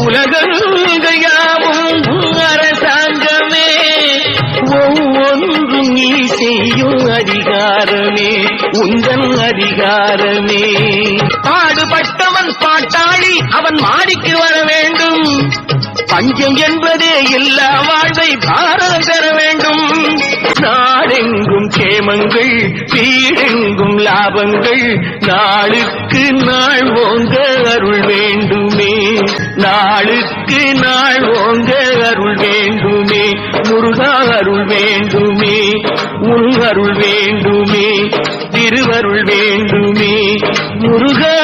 உலகங்கள் யாவும் அரசாங்கமே, ஒவ்வொன்றும் நீ செய்யும் அதிகாரமே உந்தன் அதிகாரமே. பாடுபட்டவன் பாட்டாளி, அவன் மாடிக்கு வர வேண்டும். பஞ்சம் என்பதே எல்லா வாழ்வை பாரதம் பெற வேண்டும். நாடெங்கும் கேமங்கள், வீடெங்கும் லாபங்கள், நாளுக்கு நாள் ஓங்க அருள் வேண்டுமே, நாளுக்கு நாள் ஓங்க அருள் வேண்டுமே. முருகா அருள் வேண்டுமே, உன் அருள் வேண்டுமே, திருவருள் வேண்டுமே. முருகா